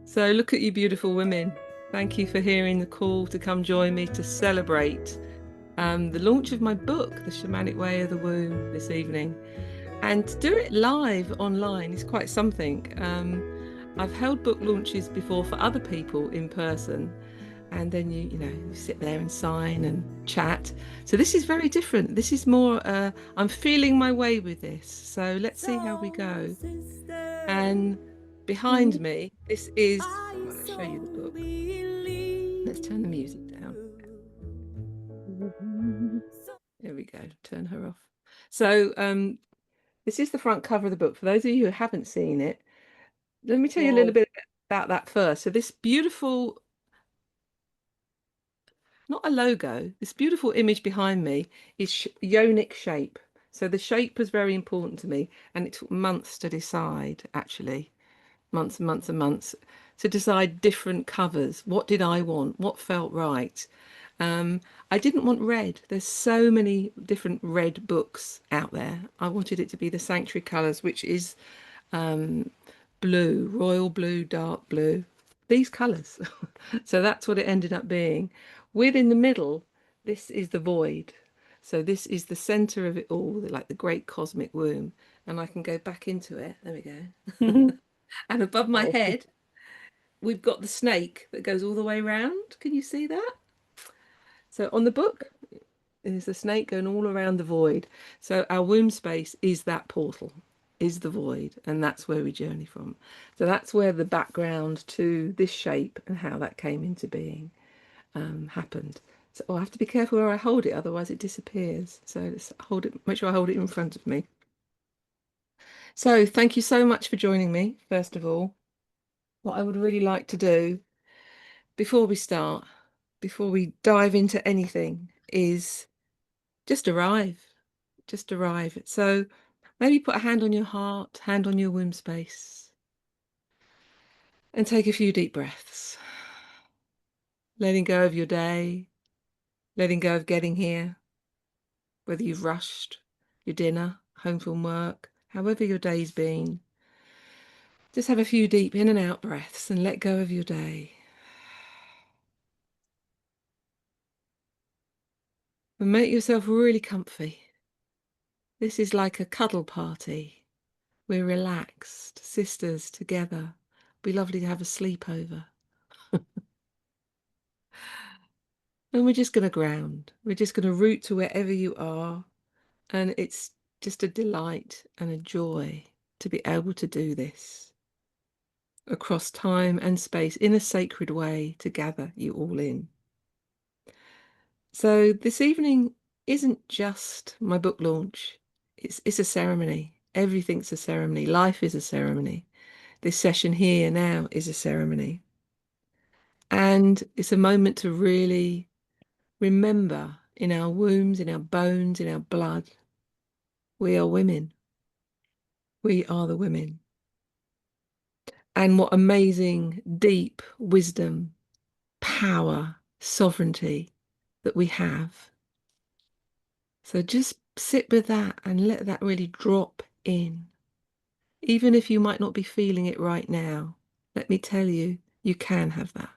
So look at you beautiful women. Thank you for hearing the call to come join me to celebrate the launch of my book, The Shamanic Way of the Womb, this evening. And to do it live online is quite something. I've held book launches before for other people in person, and then you sit there and sign and chat. So this is very different. This is more, I'm feeling my way with this. So let's see how we go. And behind me, this is, well, let's show you the book. Let's turn the music down. There we go. Turn her off. So this is the front cover of the book. For those of you who haven't seen it, let me tell you a little Wow. bit about that first. So this beautiful, not a logo, this beautiful image behind me is yonic shape. So the shape was very important to me, and it took months to decide, actually, months and months and months, to decide different covers. What did I want? What felt right? Um, I didn't want red. There's so many different red books out there. I wanted it to be the sanctuary colours, which is um, blue, royal blue, dark blue, these colours. So that's what it ended up being. With in the middle, this is the void. So this is the centre of it all, like the great cosmic womb. And I can go back into it. There we go. And above my Wow. head, we've got the snake that goes all the way round. Can you see that? So on the book, there's a snake going all around the void. So our womb space is that portal, is the void, and that's where we journey from. So that's where the background to this shape and how that came into being happened. So I have to be careful where I hold it, otherwise it disappears. So let's hold it, make sure I hold it in front of me. So thank you so much for joining me, first of all. What I would really like to do before we start, before we dive into anything, is just arrive. Just arrive. So maybe put a hand on your heart, hand on your womb space, and take a few deep breaths. Letting go of your day, letting go of getting here, whether you've rushed your dinner, home from work, however your day's been. Just have a few deep in and out breaths and let go of your day. And make yourself really comfy. This is like a cuddle party. We're relaxed, sisters together. Be lovely to have a sleepover. And we're just going to ground. We're just going to root to wherever you are. And it's just a delight and a joy to be able to do this across time and space in a sacred way to gather you all in. So this evening isn't just my book launch. It's a ceremony. Everything's a ceremony. Life is a ceremony. This session here now is a ceremony. And it's a moment to really remember in our wombs, in our bones, in our blood, we are women. We are the women. And what amazing, deep wisdom, power, sovereignty that we have. So just sit with that and let that really drop in. Even if you might not be feeling it right now, let me tell you, you can have that.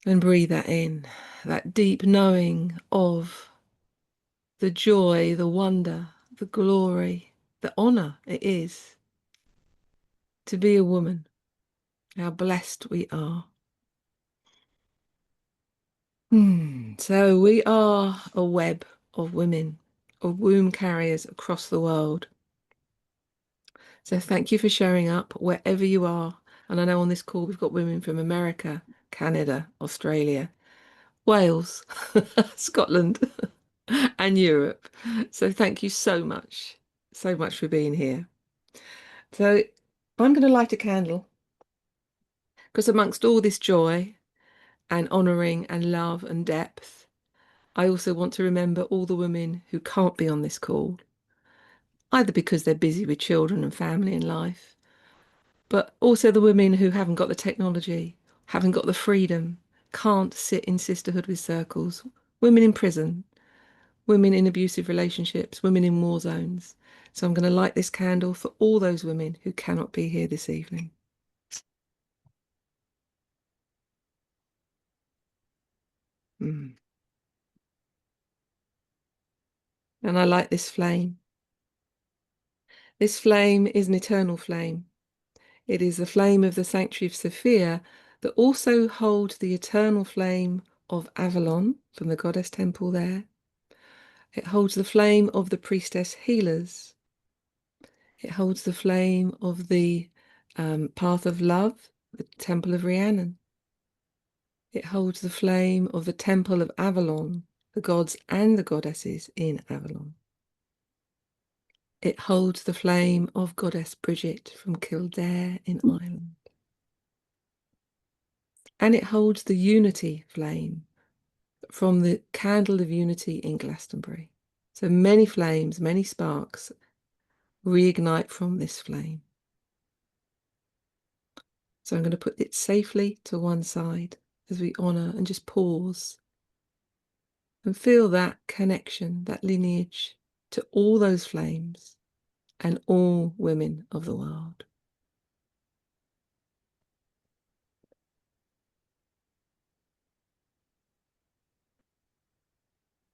And breathe that in, that deep knowing of the joy, the wonder, the glory, the honor it is to be a woman, how blessed we are. So we are a web of women, of womb carriers across the world. So thank you for showing up wherever you are. And I know on this call we've got women from America, Canada, Australia, Wales, Scotland, and Europe. So thank you so much for being here. So I'm going to light a candle because amongst all this joy and honouring and love and depth, I also want to remember all the women who can't be on this call, either because they're busy with children and family and life, but also the women who haven't got the technology, haven't got the freedom, can't sit in sisterhood with circles, women in prison, women in abusive relationships, women in war zones. So I'm going to light this candle for all those women who cannot be here this evening. Mm. And I light this flame. This flame is an eternal flame. It is the flame of the Sanctuary of Sophia that also holds the eternal flame of Avalon from the goddess temple there. It holds the flame of the priestess healers. It holds the flame of the path of love, the temple of Rhiannon. It holds the flame of the temple of Avalon, the gods and the goddesses in Avalon. It holds the flame of goddess Bridget from Kildare in Ireland. And it holds the unity flame from the candle of unity in Glastonbury. So many flames, many sparks reignite from this flame. So I'm going to put it safely to one side as we honor and just pause and feel that connection, that lineage to all those flames and all women of the world.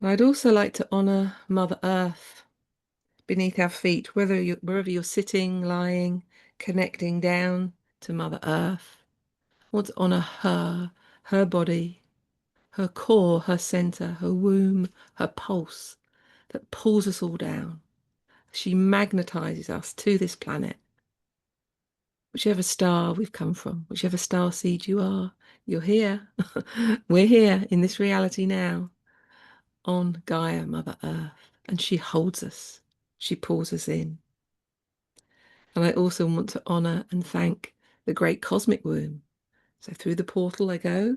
I'd also like to honor Mother Earth beneath our feet, wherever you're sitting, lying, connecting down to Mother Earth. I want to honor her, her body, her core, her center, her womb, her pulse that pulls us all down. She magnetizes us to this planet. Whichever star we've come from, whichever star seed you are, you're here. We're here in this reality now on Gaia, Mother Earth, and she holds us. She pulls us in. And I also want to honor and thank the great cosmic womb. So through the portal I go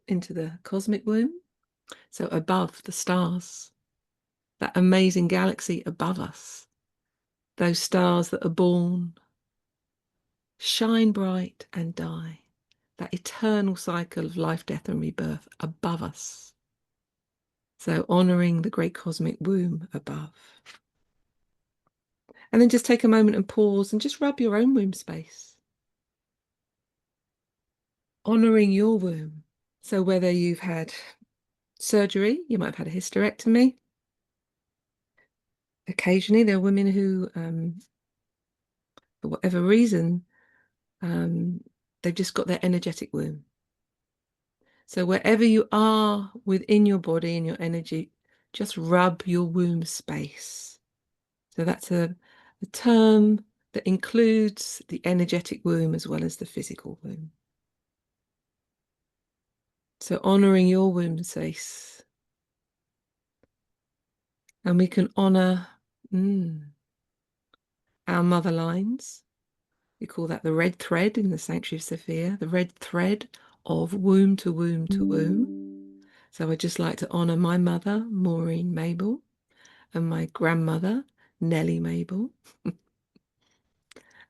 into the cosmic womb. So above the stars, that amazing galaxy above us, those stars that are born, shine bright and die, that eternal cycle of life, death and rebirth above us. So honoring the great cosmic womb above. And then just take a moment and pause and just rub your own womb space. Honoring your womb. So whether you've had surgery, you might have had a hysterectomy. Occasionally there are women who, for whatever reason, they've just got their energetic womb. So wherever you are within your body and your energy, just rub your womb space. So that's a term that includes the energetic womb as well as the physical womb. So honoring your womb space. And we can honor our mother lines. We call that the red thread in the Sanctuary of Sophia, the red thread of womb to womb to womb. So I'd just like to honor my mother, Maureen Mabel, and my grandmother, Nellie Mabel,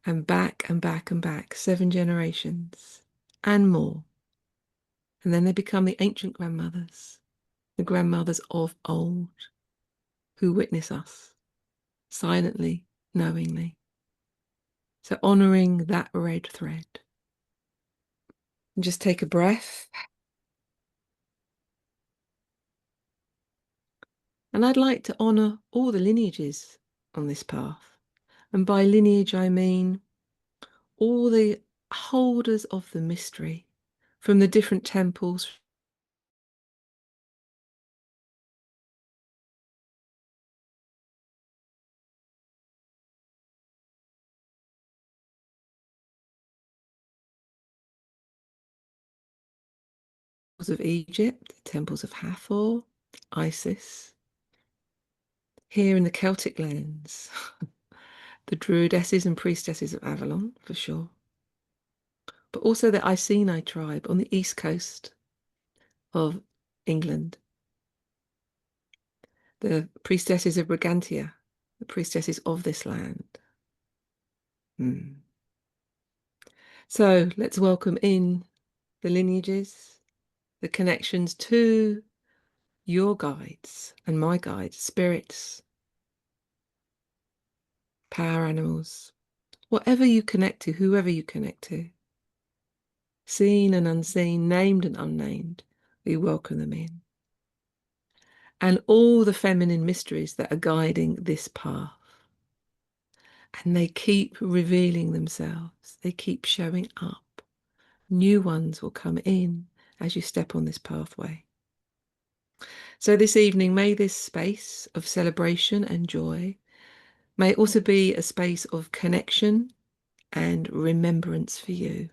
and back and back and back, 7 generations and more. And then they become the ancient grandmothers, the grandmothers of old, who witness us silently, knowingly. So honoring that red thread. And just take a breath. And I'd like to honor all the lineages on this path. And by lineage, I mean all the holders of the mystery from the different temples, of Egypt, the temples of Hathor, Isis. Here in the Celtic lands, the druidesses and priestesses of Avalon, for sure. But also the Iceni tribe on the east coast of England. The priestesses of Brigantia, the priestesses of this land. So let's welcome in the lineages, the connections to your guides and my guides, spirits, power animals, whatever you connect to, whoever you connect to, seen and unseen, named and unnamed, we welcome them in. And all the feminine mysteries that are guiding this path. And they keep revealing themselves. They keep showing up. New ones will come in as you step on this pathway. So this evening, may this space of celebration and joy may also be a space of connection and remembrance for you.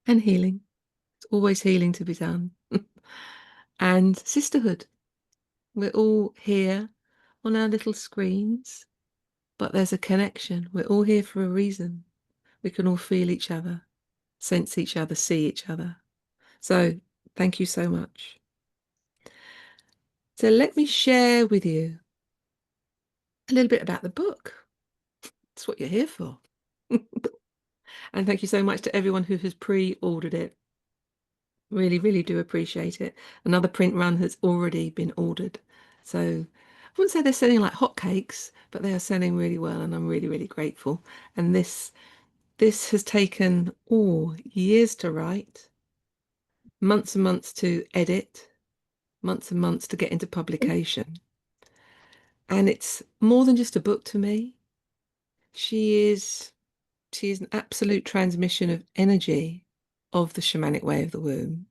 And healing. It's always healing to be done. And sisterhood. We're all here on our little screens, but there's a connection. We're all here for a reason. We can all feel each other, sense each other, see each other. So thank you so much. So let me share with you a little bit about the book. That's what you're here for. And thank you so much to everyone who has pre-ordered it. Really, really do appreciate it. Another print run has already been ordered. So I wouldn't say they're selling like hotcakes, but they are selling really well, and I'm really, really grateful. And this has taken years to write, months and months to edit, months and months to get into publication. And it's more than just a book to me. She is an absolute transmission of energy of the shamanic way of the womb.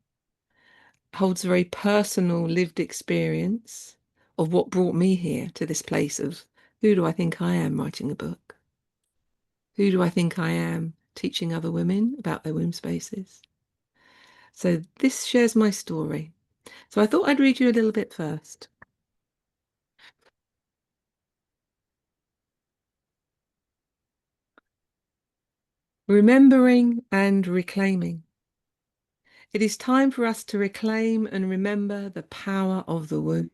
Holds a very personal lived experience of what brought me here to this place of who do I think I am writing a book? Who do I think I am teaching other women about their womb spaces? So this shares my story. So I thought I'd read you a little bit first. Remembering and reclaiming. It is time for us to reclaim and remember the power of the womb.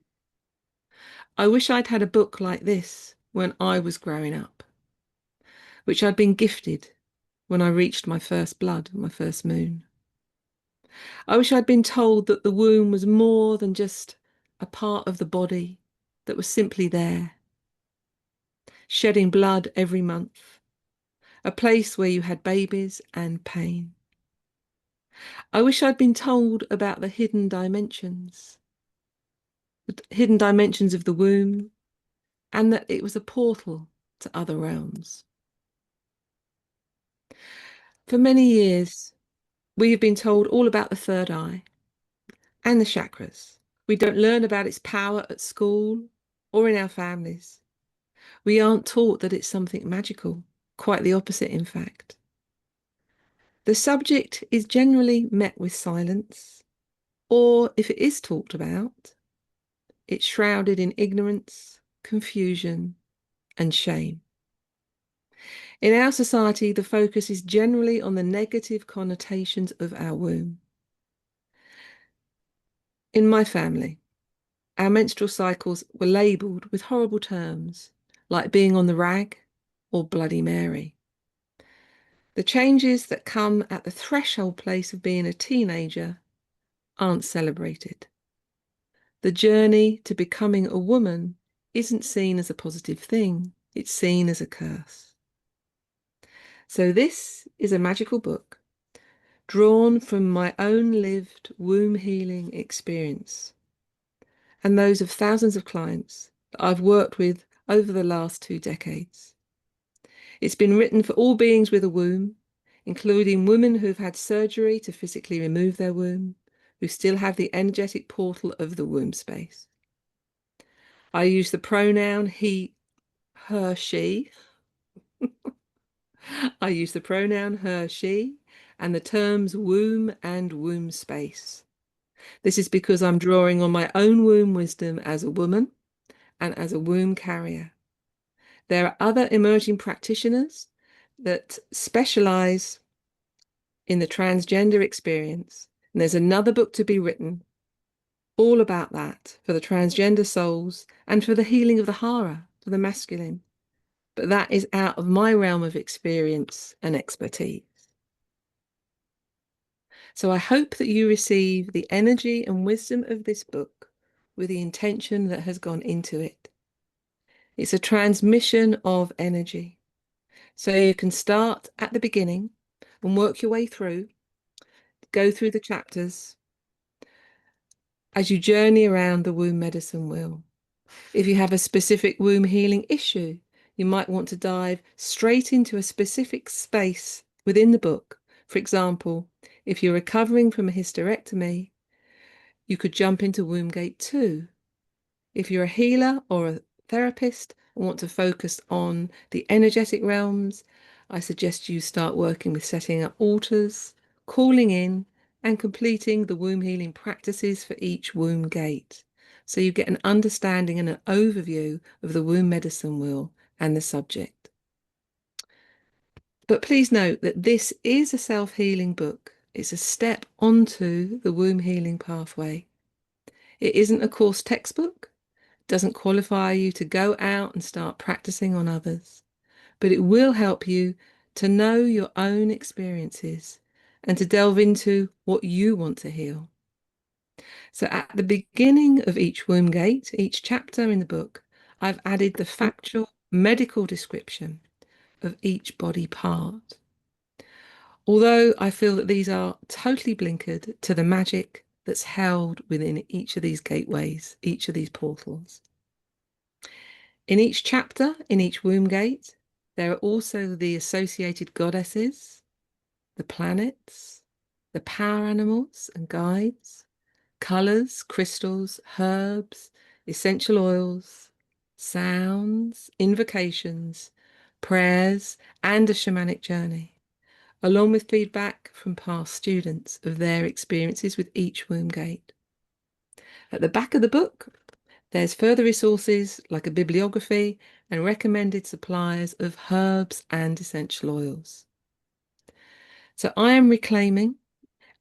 I wish I'd had a book like this when I was growing up, which I'd been gifted when I reached my first blood, my first moon. I wish I'd been told that the womb was more than just a part of the body that was simply there, shedding blood every month, a place where you had babies and pain. I wish I'd been told about the hidden dimensions of the womb, and that it was a portal to other realms. For many years, we have been told all about the third eye and the chakras. We don't learn about its power at school or in our families. We aren't taught that it's something magical, quite the opposite, in fact. The subject is generally met with silence, or if it is talked about, it's shrouded in ignorance, confusion, and shame. In our society, the focus is generally on the negative connotations of our womb. In my family, our menstrual cycles were labelled with horrible terms, like being on the rag or Bloody Mary. The changes that come at the threshold place of being a teenager aren't celebrated. The journey to becoming a woman isn't seen as a positive thing, it's seen as a curse. So this is a magical book drawn from my own lived womb healing experience and those of thousands of clients that I've worked with over the last 2 decades. It's been written for all beings with a womb, including women who've had surgery to physically remove their womb, who still have the energetic portal of the womb space. I use the pronoun he, her, she. I use the pronoun her, she, and the terms womb and womb space. This is because I'm drawing on my own womb wisdom as a woman and as a womb carrier. There are other emerging practitioners that specialize in the transgender experience. And there's another book to be written all about that for the transgender souls and for the healing of the hara, for the masculine. But that is out of my realm of experience and expertise. So I hope that you receive the energy and wisdom of this book with the intention that has gone into it. It's a transmission of energy. So you can start at the beginning and work your way through, go through the chapters as you journey around the womb medicine wheel. If you have a specific womb healing issue, you might want to dive straight into a specific space within the book. For example, if you're recovering from a hysterectomy, you could jump into Womb Gate 2. If you're a healer or a therapist and want to focus on the energetic realms, I suggest you start working with setting up altars, calling in, and completing the womb healing practices for each womb gate. So you get an understanding and an overview of the womb medicine wheel and the subject. But please note that this is a self-healing book. It's a step onto the womb healing pathway. It isn't a course textbook, doesn't qualify you to go out and start practicing on others, but it will help you to know your own experiences and to delve into what you want to heal. So at the beginning of each womb gate, each chapter in the book, I've added the factual medical description of each body part. Although I feel that these are totally blinkered to the magic that's held within each of these gateways, each of these portals. In each chapter, in each womb gate, there are also the associated goddesses, the planets, the power animals and guides, colours, crystals, herbs, essential oils, sounds, invocations, prayers, and a shamanic journey, along with feedback from past students of their experiences with each womb gate. At the back of the book, there's further resources like a bibliography and recommended suppliers of herbs and essential oils. So I am reclaiming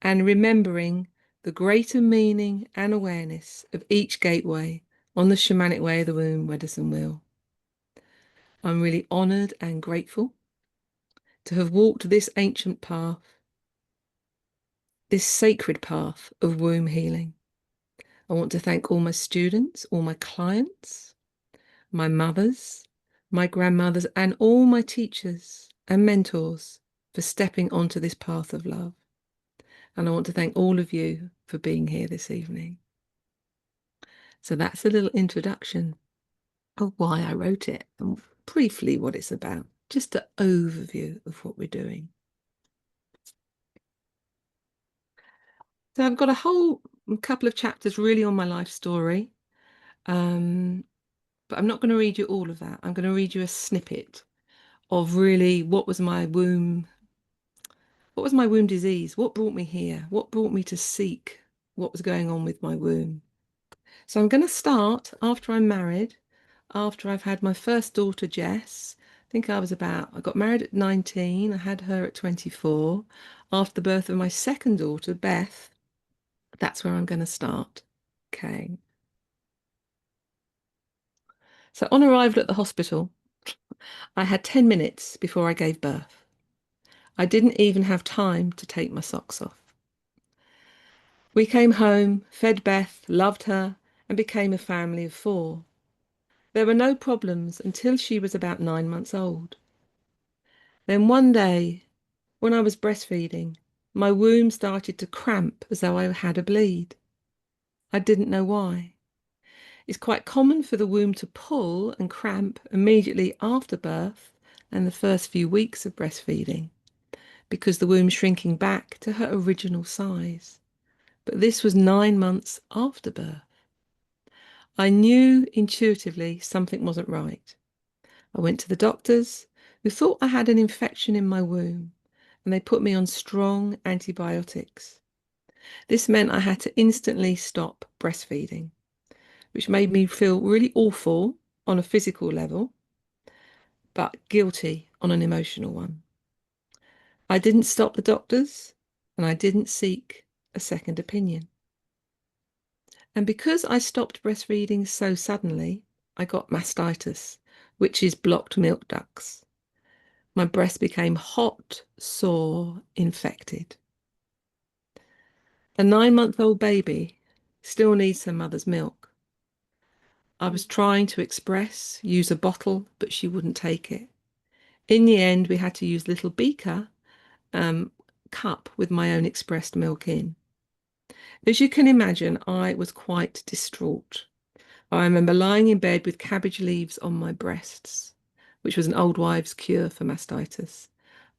and remembering the greater meaning and awareness of each gateway on the Shamanic Way of the Womb Medicine Wheel. I'm really honoured and grateful to have walked this ancient path, this sacred path of womb healing. I want to thank all my students, all my clients, my mothers, my grandmothers, and all my teachers and mentors for stepping onto this path of love. And I want to thank all of you for being here this evening. So that's a little introduction of why I wrote it and briefly what it's about, just an overview of what we're doing. So I've got a whole couple of chapters really on my life story, but I'm not going to read you all of that. I'm going to read you a snippet of really what was my womb disease, what brought me here, what brought me to seek what was going on with my womb. So I'm going to start after I'm married, after I've had my first daughter, Jess. I got married at 19, I had her at 24. After the birth of my second daughter, Beth, that's where I'm going to start. Okay. So on arrival at the hospital, I had 10 minutes before I gave birth. I didn't even have time to take my socks off. We came home, fed Beth, loved her, and became a family of 4. There were no problems until she was about 9 months old. Then one day, when I was breastfeeding, my womb started to cramp as though I had a bleed. I didn't know why. It's quite common for the womb to pull and cramp immediately after birth and the first few weeks of breastfeeding, because the womb's shrinking back to her original size. But this was 9 months after birth. I knew intuitively something wasn't right. I went to the doctors, who thought I had an infection in my womb, and they put me on strong antibiotics. This meant I had to instantly stop breastfeeding, which made me feel really awful on a physical level, but guilty on an emotional one. I didn't stop the doctors, and I didn't seek a second opinion. And because I stopped breastfeeding so suddenly, I got mastitis, which is blocked milk ducts. My breast became hot, sore, infected. A 9-month-old baby still needs her mother's milk. I was trying to express, use a bottle, but she wouldn't take it. In the end, we had to use a little beaker um, cup with my own expressed milk in. As you can imagine, I was quite distraught. I remember lying in bed with cabbage leaves on my breasts, which was an old wives' cure for mastitis.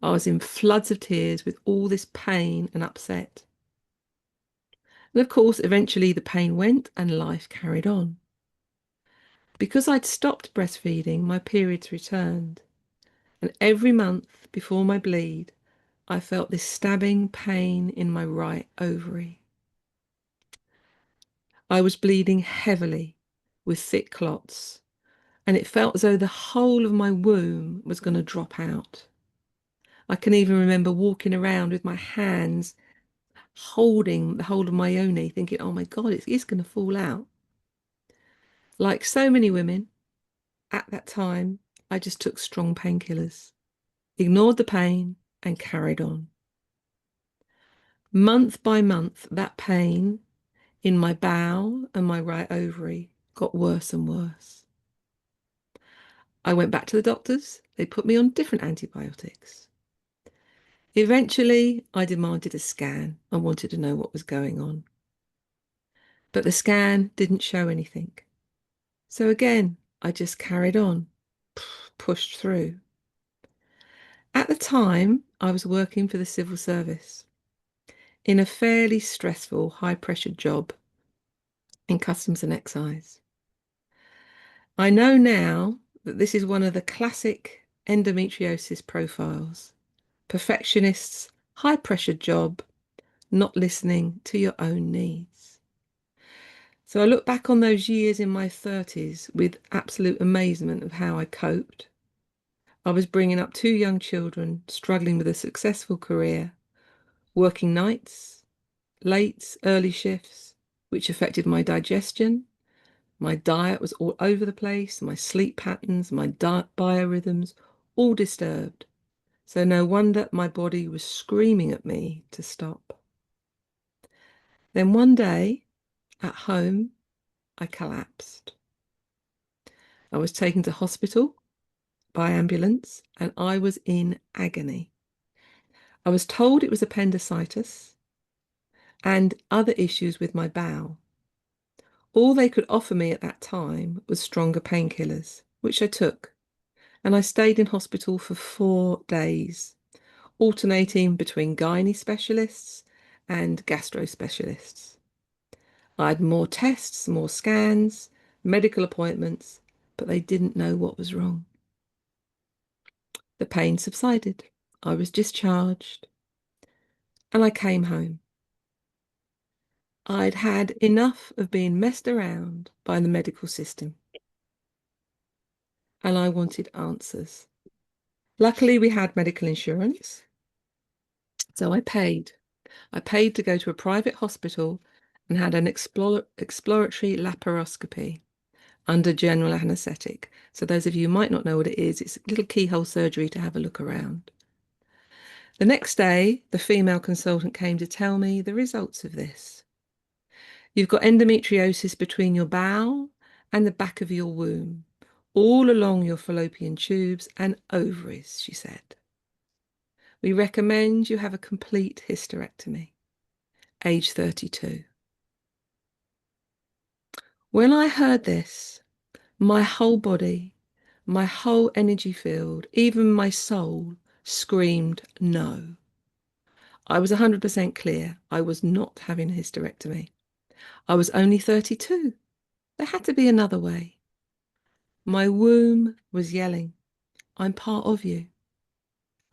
I was in floods of tears with all this pain and upset. And of course, eventually the pain went and life carried on. Because I'd stopped breastfeeding, my periods returned. And every month before my bleed, I felt this stabbing pain in my right ovary. I was bleeding heavily with thick clots, and it felt as though the whole of my womb was going to drop out. I can even remember walking around with my hands holding the whole of my yoni, thinking, oh my God, it's going to fall out. Like so many women, at that time, I just took strong painkillers, ignored the pain, and carried on. Month by month, that pain in my bowel and my right ovary got worse and worse. I went back to the doctors. They put me on different antibiotics. Eventually, I demanded a scan. I wanted to know what was going on. But the scan didn't show anything. So again, I just carried on, pushed through. At the time, I was working for the civil service in a fairly stressful, high-pressure job in customs and excise. I know now that this is one of the classic endometriosis profiles. Perfectionists, high-pressure job, not listening to your own needs. So I look back on those years in my 30s with absolute amazement of how I coped. I was bringing up 2 young children, struggling with a successful career, working nights, late, early shifts, which affected my digestion. My diet was all over the place, my sleep patterns, my biorhythms, all disturbed. So no wonder my body was screaming at me to stop. Then one day, at home, I collapsed. I was taken to hospital by ambulance and I was in agony. I was told it was appendicitis and other issues with my bowel. All they could offer me at that time was stronger painkillers, which I took, and I stayed in hospital for 4 days, alternating between gynae specialists and gastro specialists. I had more tests, more scans, medical appointments, but they didn't know what was wrong. The pain subsided. I was discharged and I came home. I'd had enough of being messed around by the medical system and I wanted answers. Luckily, we had medical insurance, so I paid. I paid to go to a private hospital and had an exploratory laparoscopy under general anaesthetic. So those of you who might not know what it is, it's a little keyhole surgery to have a look around. The next day, the female consultant came to tell me the results of this. You've got endometriosis between your bowel and the back of your womb, all along your fallopian tubes and ovaries, she said. We recommend you have a complete hysterectomy, age 32. When I heard this, my whole body, my whole energy field, even my soul screamed no. I was 100% clear. I was not having a hysterectomy. I was only 32. There had to be another way. My womb was yelling, I'm part of you.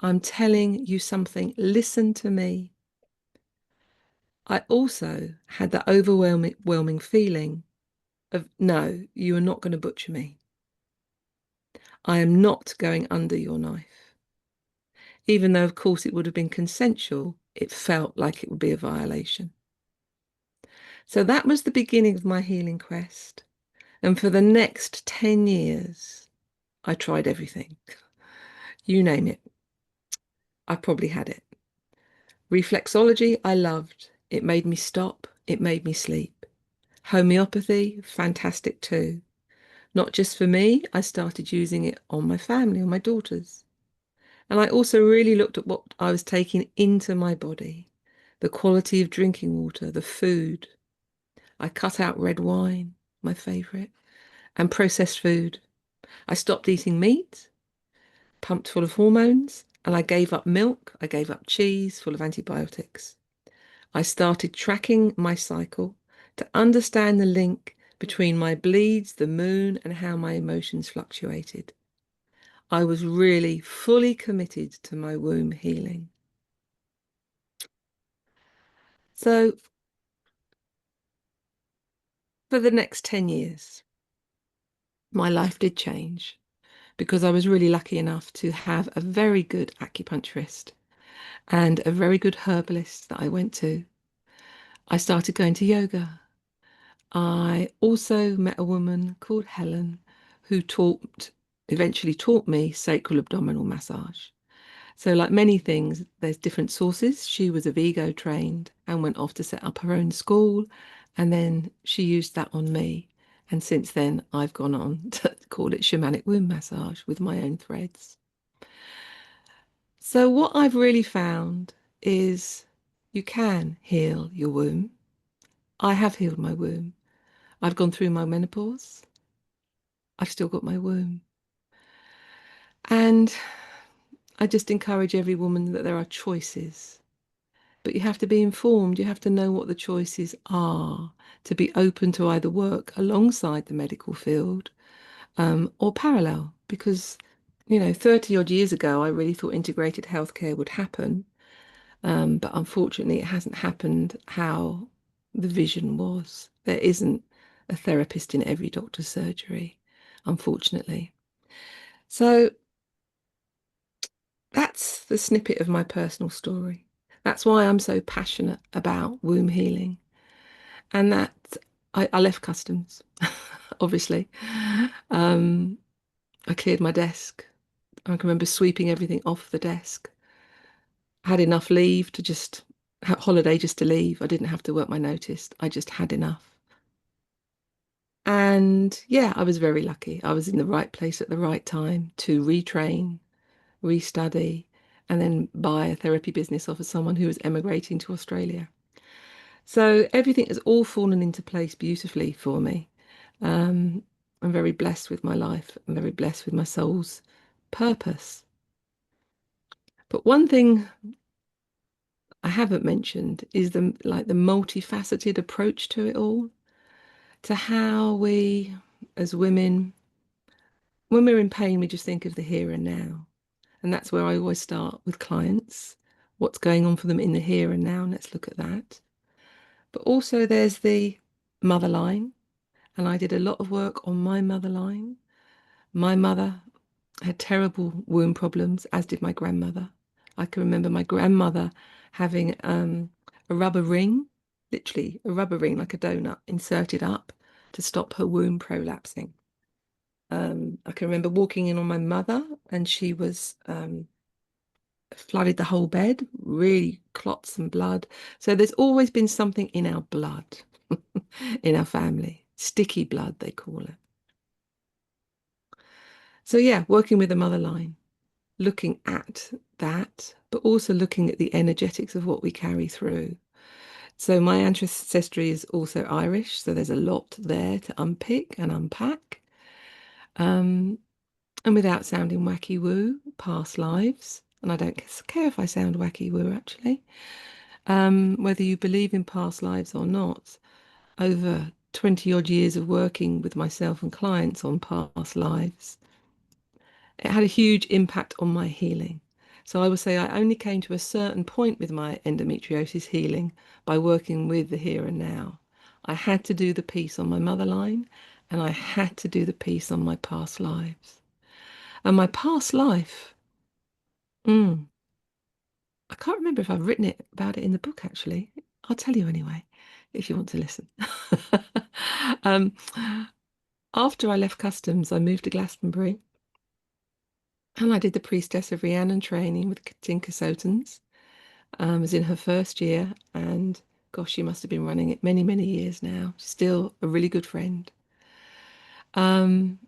I'm telling you something. Listen to me. I also had that overwhelming feeling of, no, you are not going to butcher me. I am not going under your knife. Even though, of course, it would have been consensual, it felt like it would be a violation. So that was the beginning of my healing quest. And for the next 10 years, I tried everything. You name it. I probably had it. Reflexology, I loved. It made me stop. It made me sleep. Homeopathy, fantastic too. Not just for me, I started using it on my family, on my daughters. And I also really looked at what I was taking into my body, the quality of drinking water, the food. I cut out red wine, my favorite, and processed food. I stopped eating meat, pumped full of hormones, and I gave up milk. I gave up cheese full of antibiotics. I started tracking my cycle to understand the link between my bleeds, the moon, and how my emotions fluctuated. I was really fully committed to my womb healing. So for the next 10 years, my life did change because I was really lucky enough to have a very good acupuncturist and a very good herbalist that I went to. I started going to yoga. I also met a woman called Helen who eventually taught me sacral abdominal massage. So, like many things, there's different sources. She was a Vigo trained and went off to set up her own school, and then she used that on me. And since then, I've gone on to call it shamanic womb massage with my own threads. So, what I've really found is you can heal your womb. I have healed my womb. I've gone through my menopause. I've still got my womb. And I just encourage every woman that there are choices, but you have to be informed. You have to know what the choices are to be open to either work alongside the medical field or parallel. Because, 30 odd years ago, I really thought integrated healthcare would happen. But unfortunately, it hasn't happened how the vision was. There isn't a therapist in every doctor's surgery, unfortunately. So that's the snippet of my personal story. That's why I'm so passionate about womb healing. And that I left customs, obviously. Um, I cleared my desk. I can remember sweeping everything off the desk. I had enough leave to just holiday just to leave. I didn't have to work my notice. I just had enough. And yeah, I was very lucky. I was in the right place at the right time to retrain, restudy, and then buy a therapy business off of someone who was emigrating to Australia. So everything has all fallen into place beautifully for me. Um, I'm very blessed with my life. I'm very blessed with my soul's purpose. But one thing I haven't mentioned is the multifaceted approach to it all, to how we as women, when we're in pain, we just think of the here and now. And that's where I always start with clients. What's going on for them in the here and now? And let's look at that. But also there's the mother line. And I did a lot of work on my mother line. My mother had terrible womb problems, as did my grandmother. I can remember my grandmother having a rubber ring, literally a rubber ring like a donut, inserted up to stop her womb prolapsing. I can remember walking in on my mother, and she was flooded the whole bed, really clots and blood. So there's always been something in our blood, in our family. Sticky blood, they call it. So yeah, working with the mother line, looking at that, but also looking at the energetics of what we carry through. So my ancestry is also Irish, so there's a lot there to unpick and unpack. And without sounding wacky woo, past lives, and I don't care if I sound wacky woo actually, whether you believe in past lives or not, over 20 odd years of working with myself and clients on past lives, it had a huge impact on my healing. So I would say I only came to a certain point with my endometriosis healing by working with the here and now. I had to do the piece on my mother line, and I had to do the piece on my past lives. And my past life, mm, I can't remember if I've written it about it in the book actually. I'll tell you anyway, if you want to listen. um, After I left customs, I moved to Glastonbury. And I did the Priestess of Rhiannon training with Katinka Sotans. I was in her first year and Gosh, she must have been running it many, many years now. Still a really good friend. Um,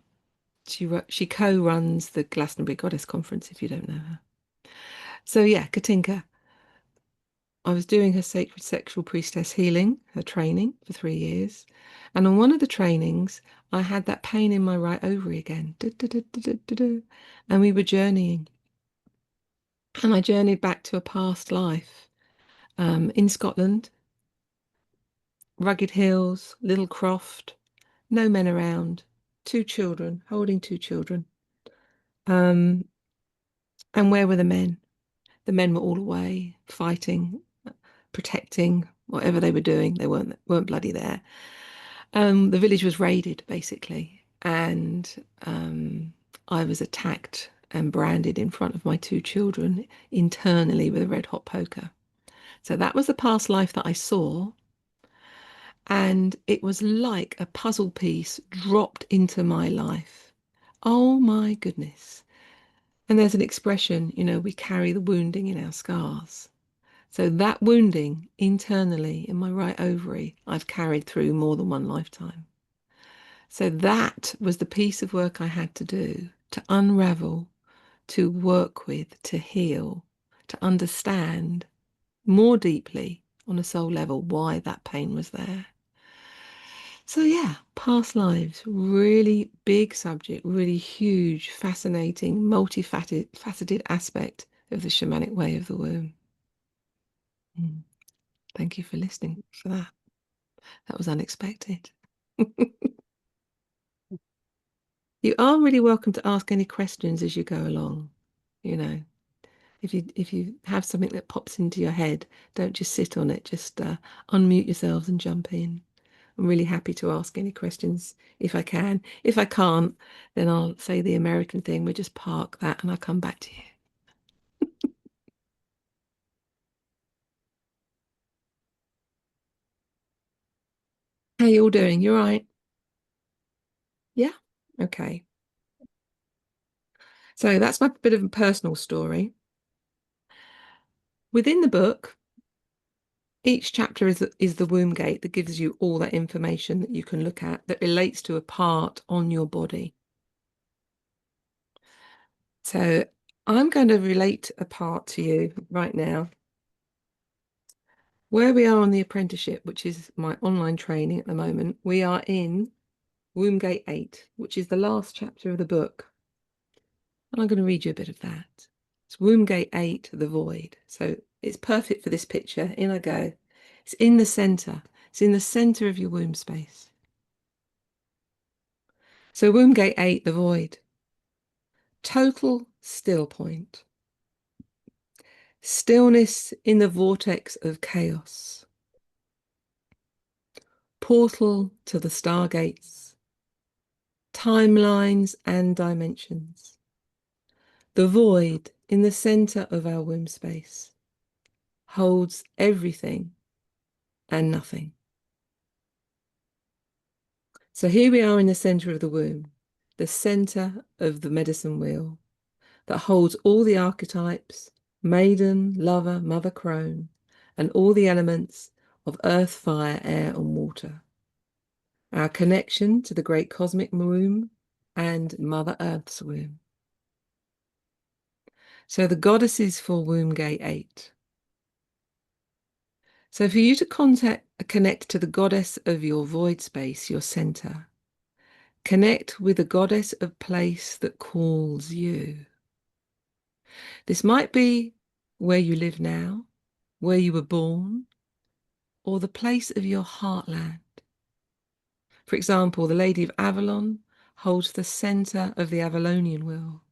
she co-runs the Glastonbury Goddess Conference, if you don't know her. So yeah, Katinka. I was doing her Sacred Sexual Priestess Healing, her training for 3 years. And on one of the trainings, I had that pain in my right ovary again. And we were journeying. And I journeyed back to a past life in Scotland, rugged hills, little croft, no men around, 2 children, holding 2 children. Um, and where were the men? The men were all away, fighting, protecting, whatever they were doing. They weren't bloody there. The village was raided, basically, and I was attacked and branded in front of my 2 children internally with a red hot poker. So that was the past life that I saw. And it was like a puzzle piece dropped into my life. Oh my goodness. And there's an expression, we carry the wounding in our scars. So that wounding internally in my right ovary, I've carried through more than one lifetime. So that was the piece of work I had to do to unravel, to work with, to heal, to understand more deeply on a soul level why that pain was there. So yeah, past lives, really big subject, really huge, fascinating, multifaceted aspect of the shamanic way of the womb. Thank you for listening for that. That was unexpected. You are really welcome to ask any questions as you go along. You know, if you have something that pops into your head, don't just sit on it. Just unmute yourselves and jump in. I'm really happy to ask any questions if I can. If I can't, then I'll say the American thing. We just park that and I'll come back to you. How you all doing? You all right? Yeah? Okay. So that's my bit of a personal story. Within the book, each chapter is the womb gate that gives you all that information that you can look at that relates to a part on your body. So I'm going to relate a part to you right now. Where we are on the apprenticeship, which is my online training at the moment, we are in Womb Gate 8, which is the last chapter of the book. And I'm going to read you a bit of that. It's Womb Gate 8, the void. So it's perfect for this picture. In I go. It's in the center. It's in the center of your womb space. So Womb Gate 8, the void. Total still point. Stillness in the vortex of chaos. Portal to the stargates. Timelines and dimensions. The void in the center of our womb space holds everything and nothing. So here we are in the center of the womb, the center of the medicine wheel that holds all the archetypes, maiden, lover, mother crone, and all the elements of earth, fire, air, and water. Our connection to the great cosmic womb and Mother Earth's womb. So the goddesses for Womb Gate 8. So for you to connect to the goddess of your void space, your center, connect with the goddess of place that calls you. This might be where you live now, where you were born, or the place of your heartland. For example, the Lady of Avalon holds the center of the Avalonian wheel.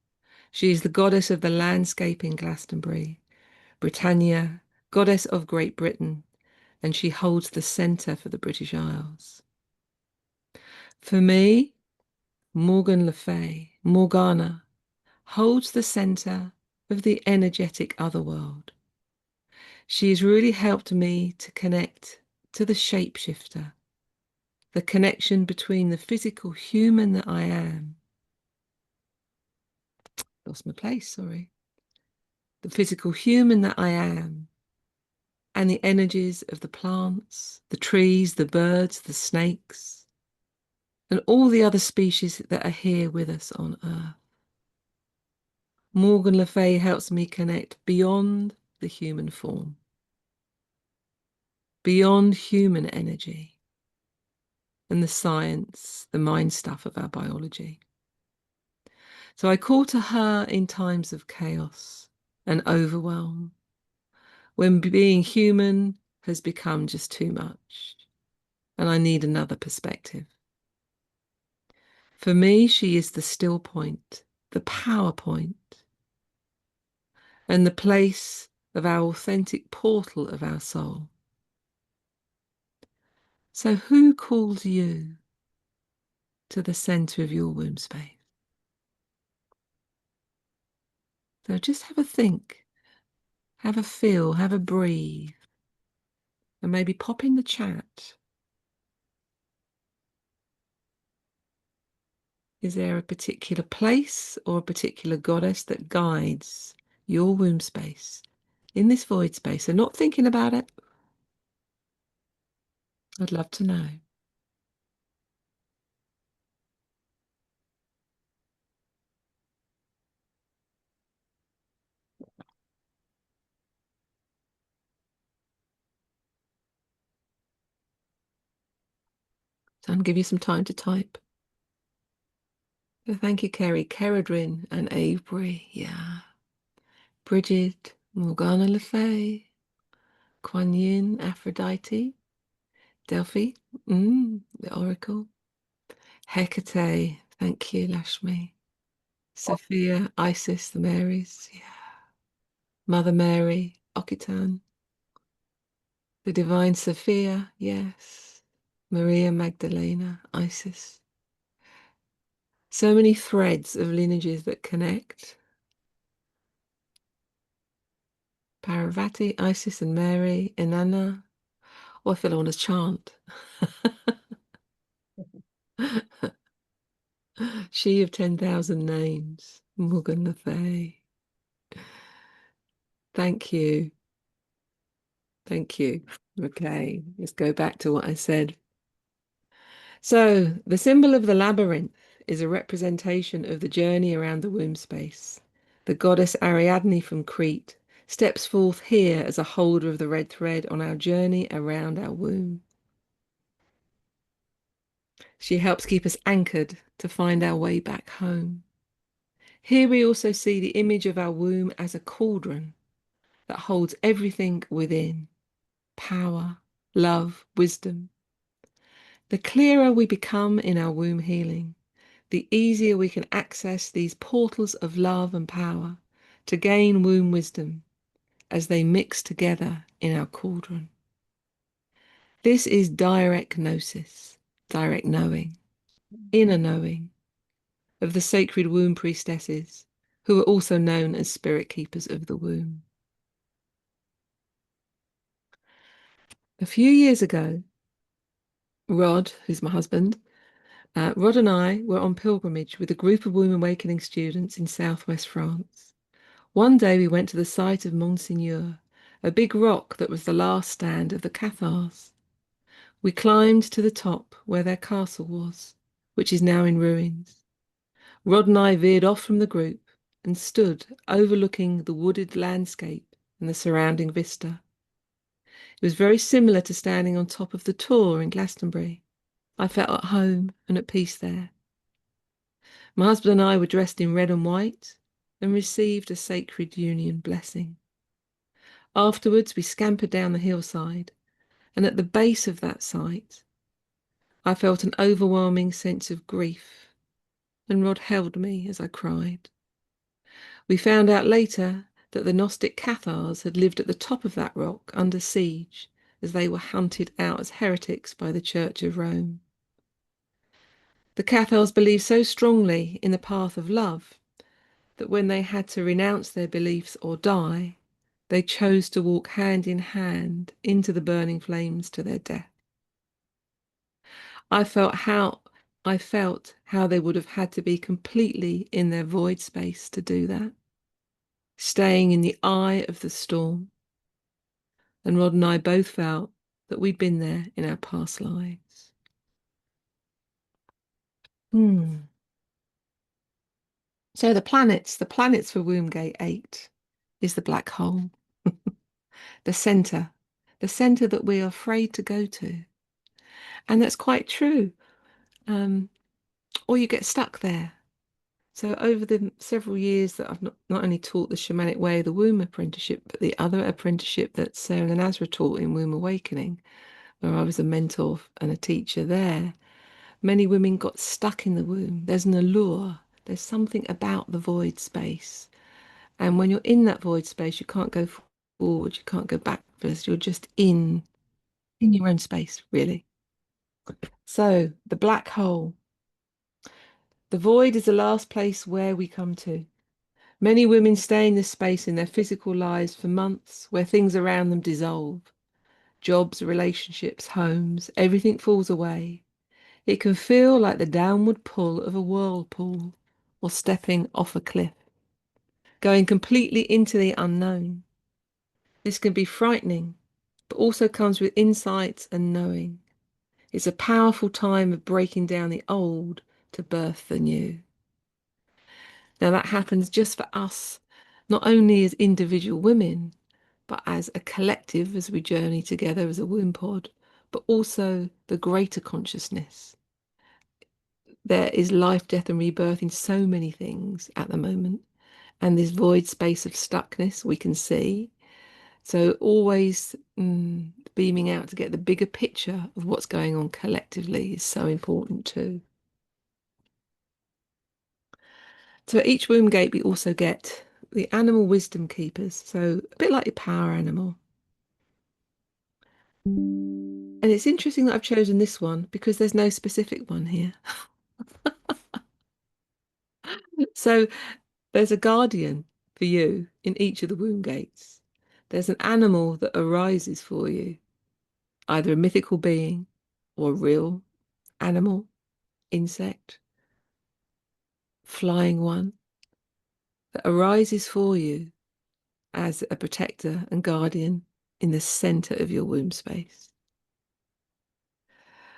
She is the goddess of the landscape in Glastonbury, Britannia, goddess of Great Britain, and she holds the center for the British Isles. For me, Morgan Le Fay, Morgana, holds the center of the energetic otherworld. She has really helped me to connect to the shapeshifter, the connection between the physical human that I am. Lost my place, sorry. The physical human that I am and the energies of the plants, the trees, the birds, the snakes, and all the other species that are here with us on Earth. Morgan Le Fay helps me connect beyond the human form, beyond human energy and the science, the mind stuff of our biology. So I call to her in times of chaos and overwhelm, when being human has become just too much, and I need another perspective. For me, she is the still point, the power point, and the place of our authentic portal of our soul. So who calls you to the center of your womb space? So just have a think, have a feel, have a breathe, and maybe pop in the chat. Is there a particular place or a particular goddess that guides your womb space in this void space? And not thinking about it. I'd love to know. So I'll give you some time to type. So thank you, Kerry, Keradrin, and Avery. Yeah. Bridget, Morgana Le Fay, Kuan Yin, Aphrodite, Delphi, the Oracle, Hecate, thank you, Lashmi, Sophia, Isis, the Marys, yeah. Mother Mary, Occitan, the Divine Sophia, yes. Maria Magdalena, Isis. So many threads of lineages that connect. Parvati, Isis and Mary, Inanna. Oh, I feel I want to chant. She of 10,000 names, Morgan Le Fay. Thank you. Thank you. Okay, let's go back to what I said. So, the symbol of the labyrinth is a representation of the journey around the womb space. The goddess Ariadne from Crete steps forth here as a holder of the red thread on our journey around our womb. She helps keep us anchored to find our way back home. Here we also see the image of our womb as a cauldron that holds everything within: power, love, wisdom. The clearer we become in our womb healing, the easier we can access these portals of love and power to gain womb wisdom as they mix together in our cauldron. This is direct gnosis, direct knowing, inner knowing of the sacred womb priestesses, who are also known as spirit keepers of the womb. A few years ago, Rod, who's my husband, Rod and I were on pilgrimage with a group of womb awakening students in southwest France. One day we went to the site of Monseigneur, a big rock that was the last stand of the Cathars. We climbed to the top where their castle was, which is now in ruins. Rod and I veered off from the group and stood overlooking the wooded landscape and the surrounding vista. It was very similar to standing on top of the Tor in Glastonbury. I felt at home and at peace there. My husband and I were dressed in red and white and received a sacred union blessing. Afterwards, we scampered down the hillside, and at the base of that site, I felt an overwhelming sense of grief, and Rod held me as I cried. We found out later that the Gnostic Cathars had lived at the top of that rock under siege as they were hunted out as heretics by the Church of Rome. The Cathars believed so strongly in the path of love that when they had to renounce their beliefs or die, they chose to walk hand in hand into the burning flames to their death. I felt how they would have had to be completely in their void space to do that, staying in the eye of the storm. And Rod and I both felt that we'd been there in our past lives. So the planets for Wombgate 8 is the black hole, the center that we are afraid to go to. And that's quite true. Or you get stuck there. So over the several years that I've not only taught the Shamanic Way of the Womb apprenticeship, but the other apprenticeship that Sarah and Azra taught in Womb Awakening, where I was a mentor and a teacher there, many women got stuck in the womb. There's an allure. There's something about the void space. And when you're in that void space, you can't go forward, you can't go backwards. You're just in your own space, really. So the black hole. The void is the last place where we come to. Many women stay in this space in their physical lives for months, where things around them dissolve. Jobs, relationships, homes, everything falls away. It can feel like the downward pull of a whirlpool or stepping off a cliff, going completely into the unknown. This can be frightening, but also comes with insights and knowing. It's a powerful time of breaking down the old to birth the new. Now that happens just for us, not only as individual women, but as a collective as we journey together as a womb pod, but also the greater consciousness. There is life, death, and rebirth in so many things at the moment. And this void space of stuckness we can see. So always beaming out to get the bigger picture of what's going on collectively is so important too. So at each womb gate, we also get the animal wisdom keepers. So a bit like your power animal. And it's interesting that I've chosen this one because there's no specific one here. So there's a guardian for you in each of the womb gates. There's an animal that arises for you, either a mythical being or a real animal, insect, flying one, that arises for you as a protector and guardian in the center of your womb space.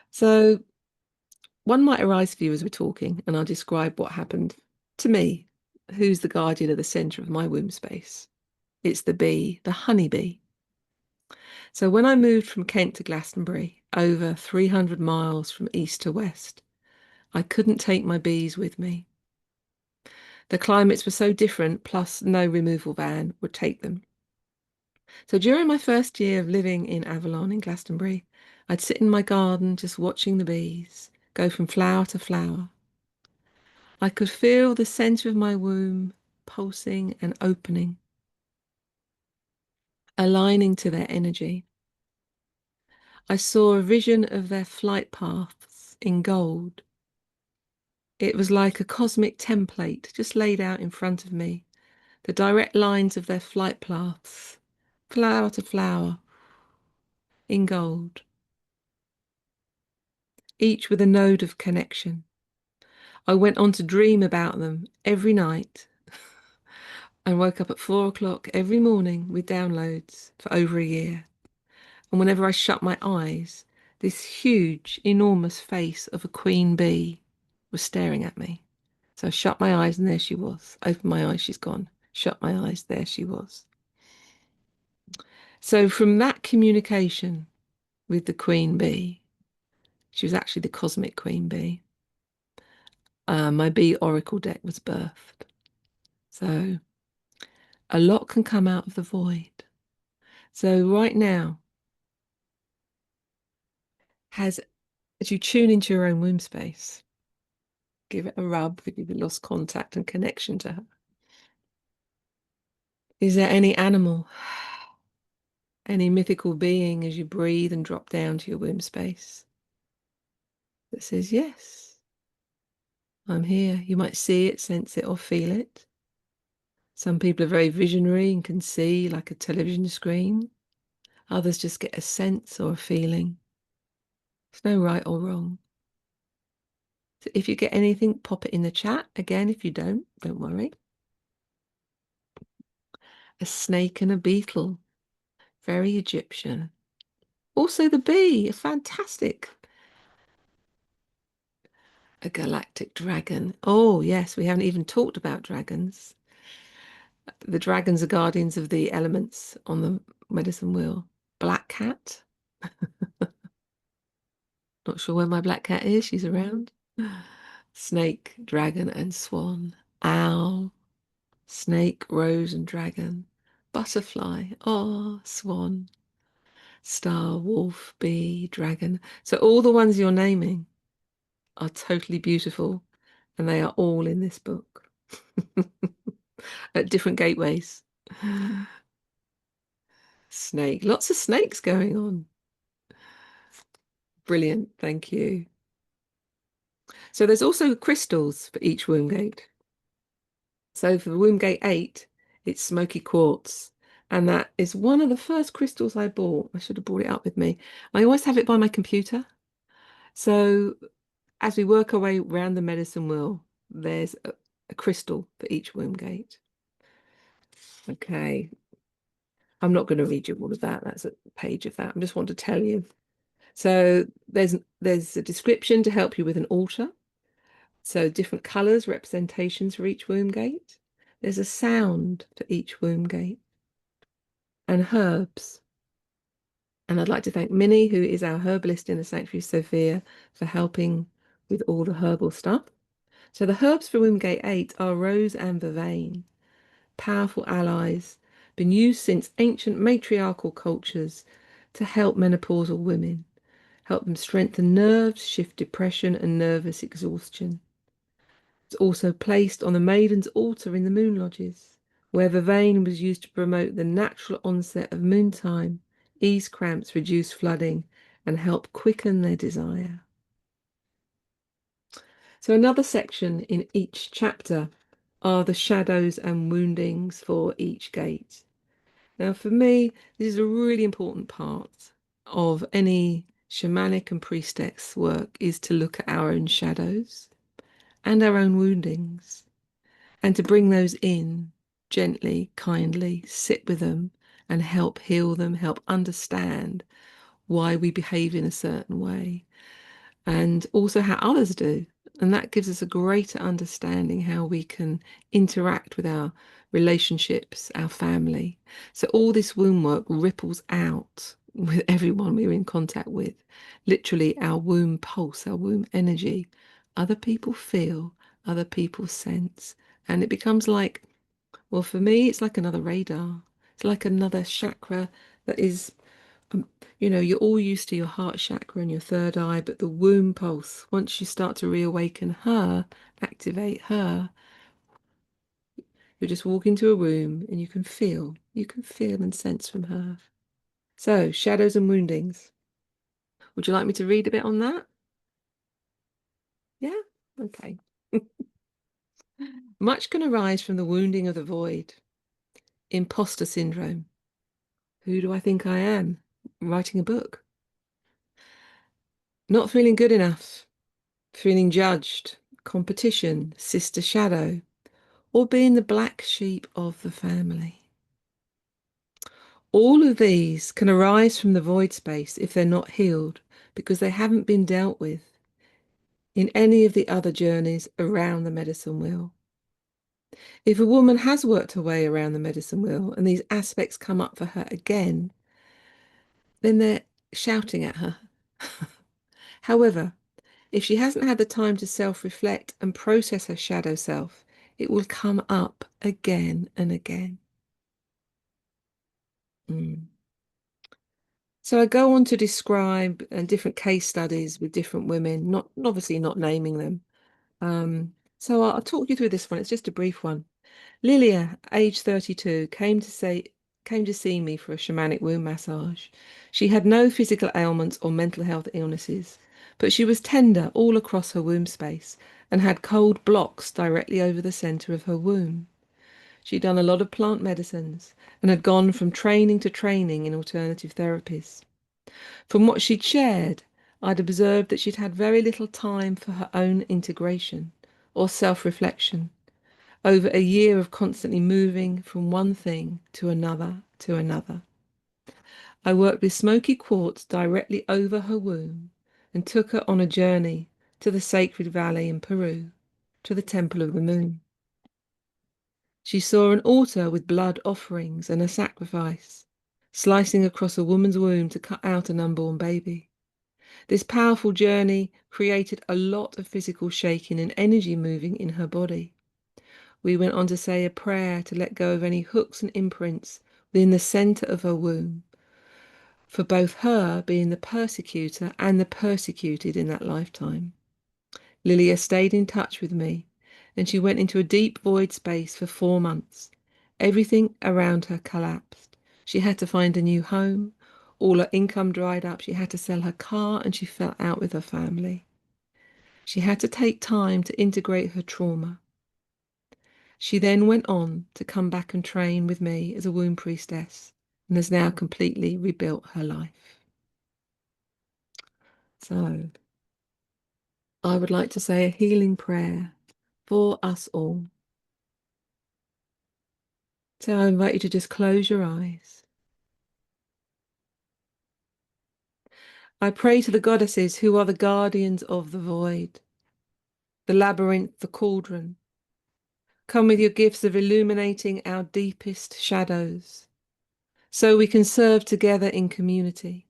So one might arise for you as we're talking, and I'll describe what happened to me. Who's the guardian of the center of my womb space? It's the bee, the honeybee. So when I moved from Kent to Glastonbury, over 300 miles from east to west, I couldn't take my bees with me. The climates were so different, plus no removal van would take them. So during my first year of living in Avalon in Glastonbury, I'd sit in my garden just watching the bees go from flower to flower. I could feel the center of my womb pulsing and opening, aligning to their energy. I saw a vision of their flight paths in gold. It was like a cosmic template just laid out in front of me, the direct lines of their flight paths, flower to flower, in gold, each with a node of connection. I went on to dream about them every night and woke up at 4 o'clock every morning with downloads for over a year. And whenever I shut my eyes, this huge, enormous face of a queen bee was staring at me. So I shut my eyes and there she was. Open my eyes, she's gone. Shut my eyes, there she was. So from that communication with the queen bee, she was actually the cosmic queen bee, my bee oracle deck was birthed. So a lot can come out of the void. So right now, as you tune into your own womb space, give it a rub if you've lost contact and connection to her. Is there any animal, any mythical being as you breathe and drop down to your womb space that says, yes, I'm here? You might see it, sense it, or feel it. Some people are very visionary and can see like a television screen. Others just get a sense or a feeling. There's no right or wrong. So if you get anything, pop it in the chat. Again, if you don't worry. A snake and a beetle. Very Egyptian. Also the bee, fantastic. A galactic dragon. Oh, yes, we haven't even talked about dragons. The dragons are guardians of the elements on the medicine wheel. Black cat. Not sure where my black cat is. She's around. Snake, dragon, and swan. Owl, snake, rose, and dragon. Butterfly. Oh, swan. Star, wolf, bee, dragon. So all the ones you're naming are totally beautiful, and they are all in this book at different gateways. Snake, lots of snakes going on. Brilliant, thank you. So there's also crystals for each womb gate. So for womb gate 8, it's smoky quartz. And that is one of the first crystals I bought. I should have brought it up with me. I always have it by my computer. So as we work our way around the medicine wheel, there's a crystal for each womb gate. Okay. I'm not going to read you all of that. That's a page of that. I just want to tell you. So there's a description to help you with an altar. So different colors, representations for each womb gate. There's a sound for each womb gate and herbs. And I'd like to thank Minnie, who is our herbalist in the Sanctuary Sophia, for helping with all the herbal stuff. So the herbs for womb gate 8 are rose and vervain, powerful allies, been used since ancient matriarchal cultures to help menopausal women, help them strengthen nerves, shift depression and nervous exhaustion. It's also placed on the maiden's altar in the moon lodges, where vervain was used to promote the natural onset of moon time, ease cramps, reduce flooding, and help quicken their desire. So another section in each chapter are the shadows and woundings for each gate. Now, for me, this is a really important part of any shamanic and priestess work is to look at our own shadows and our own woundings and to bring those in gently, kindly, sit with them and help heal them, help understand why we behave in a certain way and also how others do. And that gives us a greater understanding how we can interact with our relationships, our family. So all this womb work ripples out with everyone we're in contact with. Literally our womb pulse, our womb energy. Other people feel, other people sense. And it becomes like, well, for me, it's like another radar. It's like another chakra that is you're all used to your heart chakra and your third eye, but the womb pulse, once you start to reawaken her, activate her, you just walk into a room and you can feel and sense from her. So, shadows and woundings. Would you like me to read a bit on that? Yeah? Okay. Much can arise from the wounding of the void. Imposter syndrome. Who do I think I am? Writing a book. Not feeling good enough. Feeling judged. Competition. Sister shadow. Or being the black sheep of the family. All of these can arise from the void space if they're not healed because they haven't been dealt with in any of the other journeys around the medicine wheel. If a woman has worked her way around the medicine wheel and these aspects come up for her again, then they're shouting at her. However, if she hasn't had the time to self-reflect and process her shadow self, it will come up again and again. Mm. So I go on to describe different case studies with different women, not obviously not naming them. So I'll talk you through this one. It's just a brief one. Lilia, age 32, came to see me for a shamanic womb massage. She had no physical ailments or mental health illnesses, but she was tender all across her womb space and had cold blocks directly over the center of her womb. She'd done a lot of plant medicines and had gone from training to training in alternative therapies. From what she'd shared, I'd observed that she'd had very little time for her own integration or self-reflection over a year of constantly moving from one thing to another to another. I worked with smoky quartz directly over her womb and took her on a journey to the sacred valley in Peru, to the Temple of the Moon. She saw an altar with blood offerings and a sacrifice, slicing across a woman's womb to cut out an unborn baby. This powerful journey created a lot of physical shaking and energy moving in her body. We went on to say a prayer to let go of any hooks and imprints within the center of her womb, for both her being the persecutor and the persecuted in that lifetime. Lilia stayed in touch with me, and she went into a deep void space for 4 months. Everything around her collapsed. She had to find a new home. All her income dried up. She had to sell her car, and she fell out with her family. She had to take time to integrate her trauma. She then went on to come back and train with me as a womb priestess and has now completely rebuilt her life. So I would like to say a healing prayer for us all. So I invite you to just close your eyes. I pray to the goddesses who are the guardians of the void, the labyrinth, the cauldron. Come with your gifts of illuminating our deepest shadows, so we can serve together in community.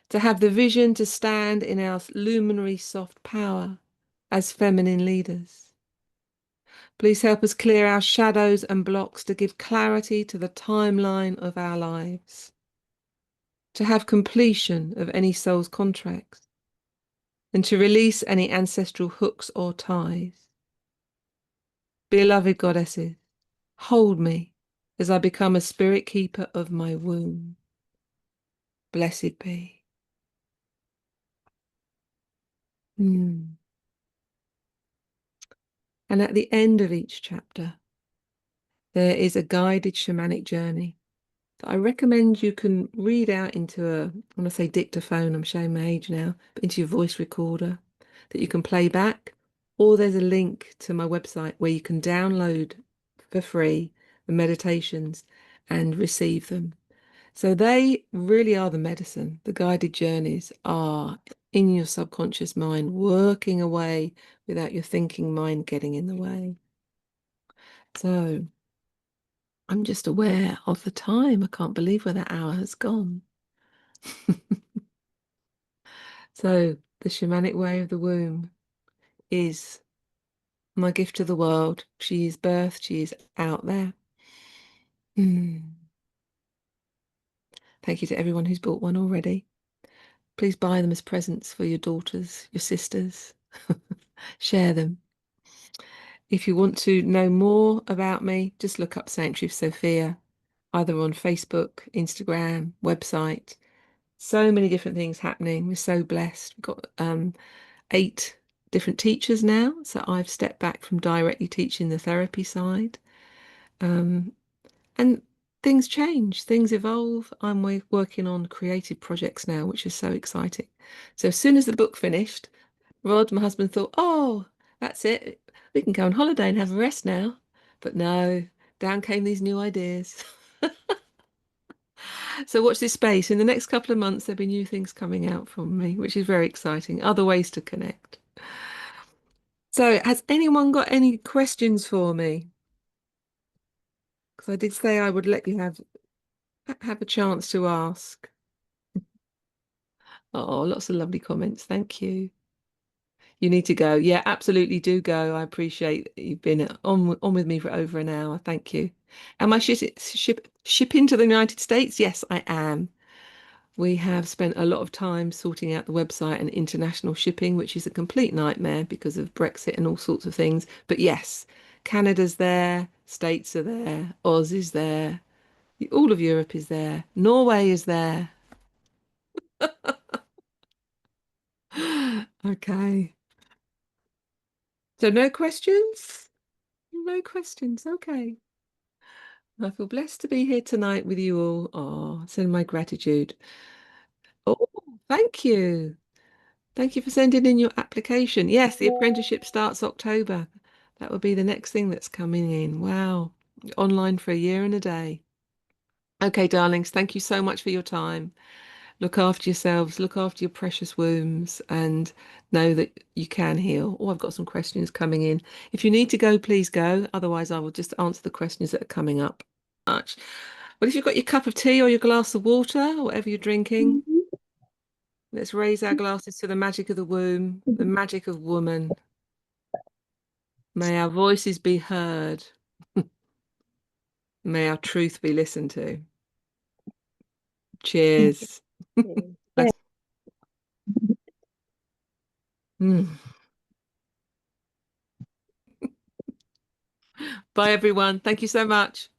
To have the vision to stand in our luminary soft power as feminine leaders. Please help us clear our shadows and blocks to give clarity to the timeline of our lives. To have completion of any soul's contracts, and to release any ancestral hooks or ties. Beloved goddesses, hold me as I become a spirit keeper of my womb. Blessed be. And at the end of each chapter, there is a guided shamanic journey that I recommend you can read out into a, I want to say dictaphone, I'm showing my age now, but into your voice recorder that you can play back. Or there's a link to my website where you can download for free the meditations and receive them. So they really are the medicine. The guided journeys are in your subconscious mind, working away without your thinking mind getting in the way. So I'm just aware of the time. I can't believe where that hour has gone. So the shamanic way of the womb is my gift to the world. She is birthed, she is out there. Thank you to everyone who's bought one already. Please buy them as presents for your daughters, your sisters. Share them. If you want to know more about me, just look up Sanctuary of Sophia, either on Facebook, Instagram, website. So many different things happening. We're so blessed. We've got 8 different teachers now. So I've stepped back from directly teaching the therapy side. And things change, things evolve. I'm working on creative projects now, which is so exciting. So as soon as the book finished, Rod, my husband, thought, oh, that's it. We can go on holiday and have a rest now. But no, down came these new ideas. So watch this space. In the next couple of months, there'll be new things coming out from me, which is very exciting. Other ways to connect. So has anyone got any questions for me? Because I did say I would let you have a chance to ask. Oh, lots of lovely comments. Thank you. You need to go. Yeah, absolutely do go. I appreciate that you've been on with me for over an hour. Thank you. Am I shipping to the United States? Yes, I am. We have spent a lot of time sorting out the website and international shipping, which is a complete nightmare because of Brexit and all sorts of things. But yes, Canada's there, States are there, Oz is there, all of Europe is there, Norway is there. Okay. So no questions? No questions. Okay. I feel blessed to be here tonight with you all. Oh, send my gratitude. Oh, thank you. Thank you for sending in your application. Yes, the apprenticeship starts October. That will be the next thing that's coming in. Wow. Online for a year and a day. Okay, darlings, thank you so much for your time. Look after yourselves, look after your precious wombs, and know that you can heal. Oh, I've got some questions coming in. If you need to go, please go. Otherwise, I will just answer the questions that are coming up. Much. But if you've got your cup of tea or your glass of water, or whatever you're drinking, let's raise our glasses to the magic of the womb, the magic of woman. May our voices be heard. May our truth be listened to. Cheers. Yeah. Let's- Mm. Bye, everyone. Thank you so much.